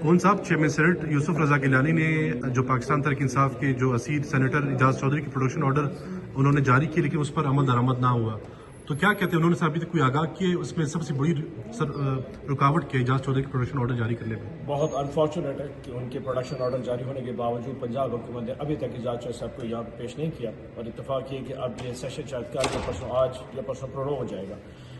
کون صاحب chairman senate یوسف رضا گیلانی نے جو پاکستان تحریک انصاف کے جو اسیر سینیٹر اعجاز چودھری کی پروڈکشن آرڈر انہوں نے جاری کیے لیکن اس پر عمل درآمد نہ ہوا، تو کیا کہتے ہیں انہوں نے صاحب ابھی تک کوئی آگاہ کیے اس میں سب سے بڑی رکاوٹ کیا اعجاز چودھری کی پروڈکشن آرڈر جاری کرنے میں؟ بہت انفارچونیٹ ہے کہ ان کے پروڈکشن آرڈر جاری ہونے کے باوجود پنجاب حکومت نے ابھی تک اعجاز چودھری صاحب کو یہاں پیش نہیں کیا، اور اتفاق یہ کہ اب یہ سیشن شاید کل یا پرسوں آج یا پرسوں پرولونگ ہو جائے گا۔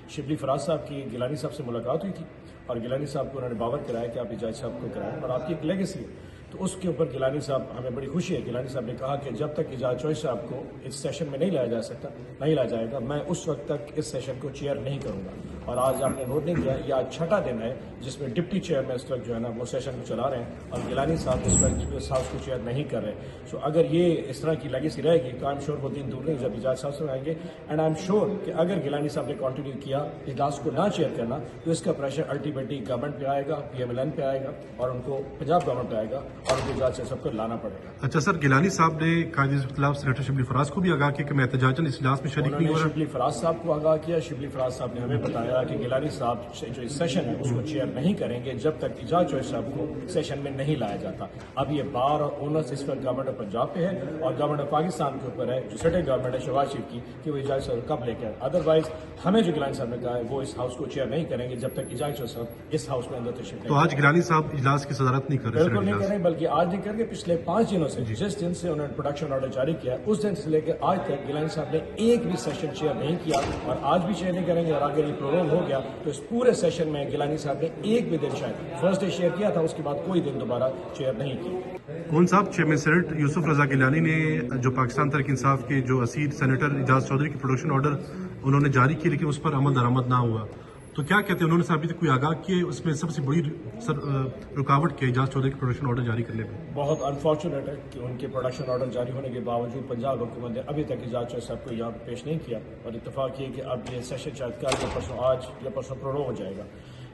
شبلی فراز صاحب کی گیلانی صاحب سے ملاقات ہوئی تھی اور گیلانی صاحب کو انہوں نے باور کرایا کہ آپ اعجاز صاحب کو کرائیں اور آپ کی ایک لیگیسی ہے، تو اس کے اوپر گیلانی صاحب ہمیں بڑی خوشی ہے۔ گیلانی صاحب نے کہا کہ جب تک اعجاز چودھری صاحب کو اس سیشن میں نہیں لایا جا سکتا نہیں لایا جائے گا، میں اس وقت تک اس سیشن کو چیئر نہیں کروں گا۔ اور آج آپ نے نوٹ نہیں کیا، یہ آج چھٹا دن ہے جس میں ڈپٹی چیئر میں اس وقت جو ہے نا وہ سیشن کو چلا رہے ہیں اور گیلانی صاحب اس وقت اس ہاؤس کو چیئر نہیں کر رہے۔ سو اگر یہ اس طرح کی لیگیسی رہے گی تو آئی ایم شیور وہ دن دور نہیں جب اعجاز صاحب سے آئیں گے، اینڈ آئی ایم شیور کہ اگر گیلانی صاحب نے کنٹینیو کیا اجلاس کو نہ چیئر کرنا تو اس کا پریشر الٹیمیٹلی گورنمنٹ پہ آئے گا، PMLN پہ آئے گا اور ان کو پنجاب گورنمنٹ پہ آئے گا اور ان کو اعجاز صاحب کو لانا پڑے گا۔ اچھا سر، گیلانی صاحب نے قائد اختلاف سینیٹر شبلی فراز کو بھی آگاہ کیا کہ میں احتجاجاً اس اجلاس میں شریک نہیں ہو رہا۔ شبلی فراز صاحب کو آگاہ کیا، شبلی فراز صاحب نے ہمیں بتایا کہ گیلانی صاحب جو اس سیشن ہے اس کو چیئر نہیں کریں گے جب تک اعجاز چودھری صاحب کو سیشن میں نہیں لایا جاتا۔ اب یہ بار اور اونس اس پر گورنمنٹ آف پنجاب پہ ہے اور گورنمنٹ آف پاکستان کے اوپر ہے جو سٹیٹ گورنمنٹ ہے شہباز شریف کی کہ وہ اعجاز صاحب کب لے کے آئے۔ ادروائز ہمیں جو گیلانی صاحب نے کہا ہے وہ اس ہاؤس کو چیئر نہیں کریں گے جب تک اعجاز چودھری صاحب اس ہاؤس میں اندر تشریف نہیں۔ تو آج گیلانی صاحب اجلاس کی صدارت نہیں کر رہے؟ بالکل نہیں کر رہے، بلکہ آج نہیں کر کے پچھلے 5 دنوں سے جس دن سے انہوں نے پروڈکشن آرڈر جاری کیا اس دن سے لے کے آج تک گیلانی صاحب نے ایک بھی سیشن چیئر نہیں کیا اور آج بھی چیئر نہیں کریں گے، اور اگر یہ پرولونگ ہو گیا تو اس پورے سیشن میں گیلانی صاحب نے ایک بھی دن شاید فرسٹ ڈے شیئر کیا تھا، اس کے بعد کوئی دن دوبارہ چیئر نہیں کی۔ کون صاحب چیئرمین سینٹ یوسف رضا گیلانی نے جو پاکستان تحریک انصاف کے جو اسیر سینیٹر اعجاز چودھری کی پروڈکشن آرڈر انہوں نے جاری کیے لیکن اس پر عمل درآمد نہ ہوا، تو کیا کہتے ہیں انہوں نے صاحب ابھی تک کوئی آگاہ کیے اس میں سب سے بڑی رکاوٹ کیا اعجاز چودھری کی پروڈکشن آرڈر جاری کرنے میں؟ بہت انفارچونیٹ ہے کہ ان کے پروڈکشن آرڈر جاری ہونے کے باوجود پنجاب حکومت نے ابھی تک اعجاز چودھری صاحب کو یہاں پیش نہیں کیا، اور اتفاق یہ کہ اب یہ سیشن شاید کل یا پرسوں آج یا پرسوں پرولونگ ہو جائے گا۔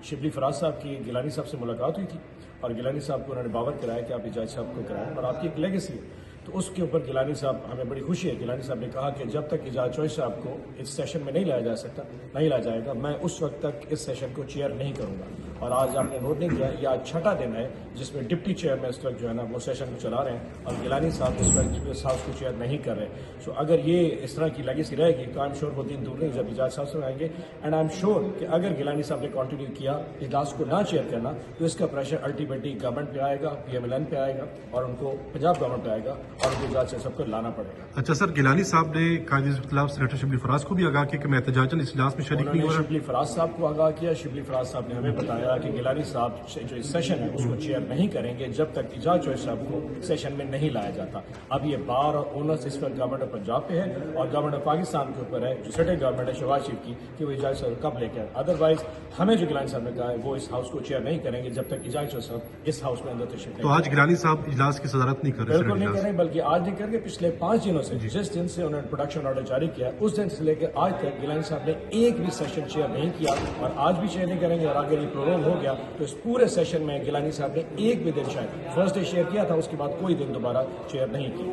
شبلی فراز صاحب کی گیلانی صاحب سے ملاقات ہوئی تھی اور گیلانی صاحب کو انہوں نے باور کرایا کہ آپ اعجاز صاحب کو کرائیں اور آپ کی ایک لیگیسی ہے، تو اس کے اوپر گیلانی صاحب ہمیں بڑی خوشی ہے۔ گیلانی صاحب نے کہا کہ جب تک اعجاز چودھری صاحب کو اس سیشن میں نہیں لایا جا سکتا نہیں لایا جائے گا، میں اس وقت تک اس سیشن کو چیئر نہیں کروں گا۔ اور آج آپ نے نوٹ نہیں کیا، یہ آج چھٹا دن ہے جس میں ڈپٹی چیئر میں اس وقت جو ہے نا وہ سیشن کو چلا رہے ہیں اور گیلانی صاحب اس وقت اس ہاؤس کو چیئر نہیں کر رہے۔ سو اگر یہ اس طرح کی لیگیسی رہے گی تو آئی ایم شیور وہ دن دور نہیں جب اعجاز صاحب سے آئیں گے، اینڈ آئی ایم شیور کہ اگر گیلانی صاحب نے کنٹینیو کیا اجلاس کو نہ چیئر کرنا تو اس کا پریشر الٹیمیٹلی گورنمنٹ پہ آئے گا، PMLN پہ آئے گا اور ان کو پنجاب گورنمنٹ پہ آئے گا اور ان کو اعجاز صاحب کو لانا پڑے گا۔ اچھا سر، گیلانی صاحب نے قائد اختلاف سینیٹر شبلی فراز کو بھی آگاہ کیا کہ میں احتجاجاً اس اجلاس میں شریک نہیں ہو رہا۔ شبلی فراز صاحب کو آگاہ کیا، شبلی فراز صاحب نے ہمیں بتایا کہ گیلانی صاحب جو اس سیشن ہے اس کو چیئر نہیں کریں گے جب تک اعجاز چودھری صاحب کو سیشن میں نہیں لایا جاتا۔ اب یہ بار اور اونس اس پر گورنمنٹ آف پنجاب پہ ہے اور گورنمنٹ آف پاکستان کے اوپر ہے جو سٹیٹ گورنمنٹ ہے شہباز شریف کی کہ وہ اعجاز صاحب کب لے کے آئے۔ ادروائز ہمیں جو گیلانی صاحب نے کہا ہے وہ اس ہاؤس کو چیئر نہیں کریں گے جب تک اعجاز صاحب اس ہاؤس میں اندر تشریف نہیں۔ تو آج گیلانی صاحب اجلاس کی صدارت نہیں کر رہے؟ بالکل نہیں کر رہے، بلکہ آج نہیں کر کے پچھلے 5 دنوں سے جس دن سے انہوں نے پروڈکشن آرڈر جاری کیا اس دن سے لے کے آج تک گیلانی صاحب نے ایک بھی سیشن چیئر نہیں کیا اور آج بھی چیئر نہیں کریں گے، اور اگر یہ پرولونگ ہو گیا تو اس پورے سیشن میں گیلانی صاحب نے ایک بھی دن شاید فرسٹ ڈے شیئر کیا تھا، اس کے بعد کوئی دن دوبارہ چیئر نہیں کی۔